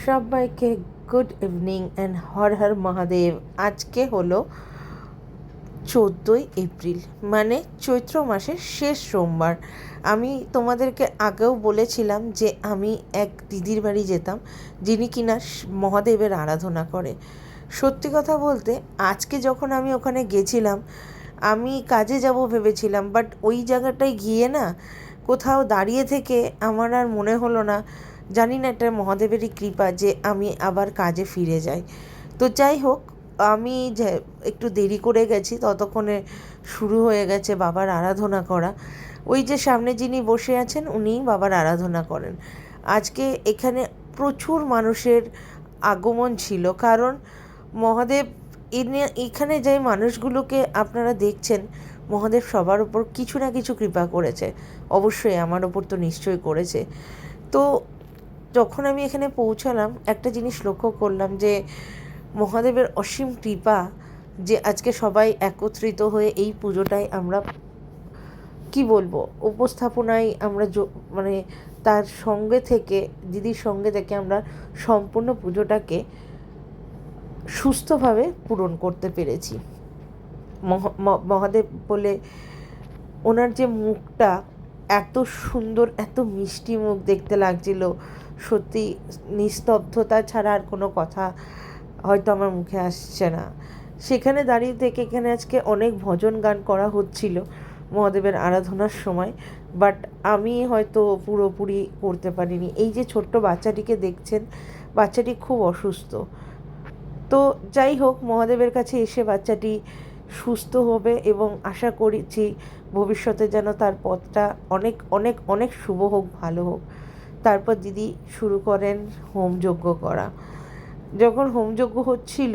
সবাইকে good evening and Har Har Mahadev. আজকে হলো 14 এপ্রিল, মানে চৈত্র মাসের শেষ সোমবার। আমি তোমাদেরকে আগেও বলেছিলাম যে আমি এক দিদির বাড়ি যেতাম, যিনি কিনা মহাদেবের আরাধনা করে। সত্যি কথা বলতে আজকে যখন আমি ওখানে গেছিলাম, আমি কাজে যাব ভেবেছিলাম, বাট ওই জায়গাটায় গিয়ে না কোথাও দাঁড়িয়ে থেকে আমার আর মনে হলো না, জানি না এটা মহাদেবেরই কৃপা যে আমি আবার কাজে ফিরে যাই। তো যাই হোক, আমি যে একটু দেরি করে গেছি, ততক্ষণে শুরু হয়ে গেছে বাবার আরাধনা করা। ওই যে সামনে যিনি বসে আছেন উনিই বাবার আরাধনা করেন। আজকে এখানে প্রচুর মানুষের আগমন ছিল, কারণ মহাদেব এখানে যে মানুষগুলোকে আপনারা দেখছেন, মহাদেব সবার ওপর কিছু না কিছু কৃপা করেছে। অবশ্যই আমার ওপর তো নিশ্চয়ই করেছে। তো যখন আমি এখানে পৌঁছালাম, একটা জিনিস লক্ষ্য করলাম যে মহাদেবের অসীম কৃপা, যে আজকে সবাই একত্রিত হয়ে এই পুজোটায় আমরা কি বলবো, উপস্থাপনায় আমরা মানে তার সঙ্গে থেকে, দিদির সঙ্গে থেকে আমরা সম্পূর্ণ পুজোটাকে সুস্থভাবে পূরণ করতে পেরেছি। মহাদেব বলে ওনার যে মুখটা এত সুন্দর, এত মিষ্টি মুখ দেখতে লাগছিল, সত্যি নিস্তব্ধতা ছাড়া আর কোনো কথা হয়তো আমার মুখে আসছে না। সেখানে দাঁড়িয়ে থেকে এখানে আজকে অনেক ভজন গান করা হচ্ছিল মহাদেবের আরাধনার সময়, বাট আমি হয়তো পুরোপুরি করতে পারিনি। এই যে ছোট্ট বাচ্চাটিকে দেখছেন, বাচ্চাটি খুব অসুস্থ। তো যাই হোক, মহাদেবের কাছে এসে বাচ্চাটি সুস্থ হবে এবং আশা করছি ভবিষ্যতে যেন তার পথটা অনেক অনেক অনেক শুভ হোক, ভালো হোক। তারপর দিদি শুরু করেন হোমযজ্ঞ করা। যখন হোমযজ্ঞ হচ্ছিল,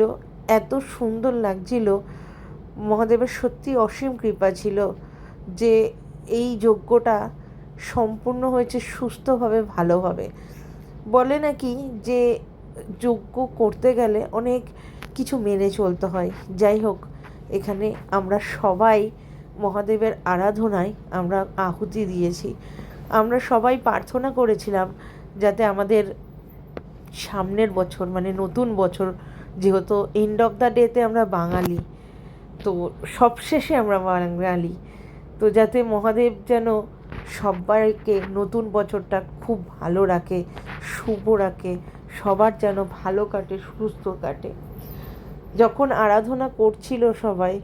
এত সুন্দর লাগছিল, মহাদেবের সত্যি অসীম কৃপা ছিল যে এই যজ্ঞটা সম্পূর্ণ হয়েছে সুস্থভাবে, ভালোভাবে। বলে নাকি যে যজ্ঞ করতে গেলে অনেক কিছু মেনে চলতে হয়। যাই হোক, এখানে আমরা সবাই মহাদেবের আরাধনায় আমরা আহুতি দিয়েছি। আমরা সবাই প্রার্থনা করেছিলাম যাতে আমাদের সামনের বছর, মানে নতুন বছর, যেহেতু এন্ড অফ দ্য ডেতে আমরা বাঙালি, তো সবশেষে আমরা বাঙালি, তো যাতে মহাদেব যেন সবাইকে নতুন বছরটা খুব ভালো রাখে, শুভ রাখে, সবার যেন ভালো কাটে, সুস্থ কাটে। যখন আরাধনা করছিল সবাই,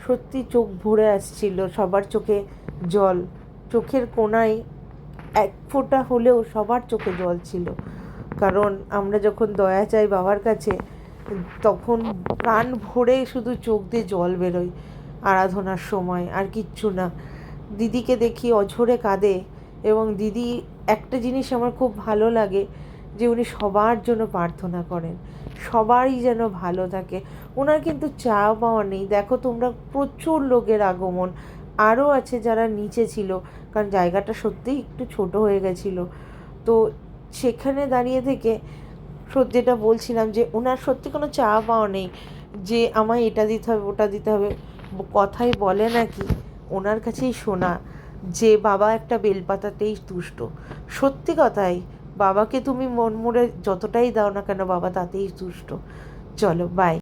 সত্যি চোখ ভরে আসছিল, সবার চোখে জল, চোখের কোণায় এক ফোঁটা হলেও সবার চোখে জল ছিল। কারণ আমরা যখন দয়া চাই বাবার কাছে, তখন প্রাণ ভরে শুধু চোখ দিয়ে জল বেরোয় আরাধনার সময়, আর কিচ্ছু না। দিদিকে দেখি অঝরে কাঁদে, এবং দিদি একটা জিনিস আমার খুব ভালো লাগে, যে উনি সবার জন্য প্রার্থনা করেন, সবারই যেন ভালো থাকে। ওনার কিন্তু চাওয়া পাওয়া নেই। দেখো তোমরা, প্রচুর লোকের আগমন, আরও আছে যারা নিচে ছিল, কারণ জায়গাটা সত্যিই একটু ছোট হয়ে গেছিলো। তো সেখানে দাঁড়িয়ে থেকে যেটা বলছিলাম, যে ওনার সত্যি কোনো চাওয়া পাওয়া নেই যে আমায় এটা দিতে হবে, ওটা দিতে হবে। কথাই বলে নাকি, ওনার কাছেই শোনা যে বাবা একটা বেলপাতাতেই তুষ্ট। সত্যি কথাই, বাবাকে তুমি মন মরে যতটাই দাও না কেন, বাবা তাতেই তুষ্ট। চলো, বাই।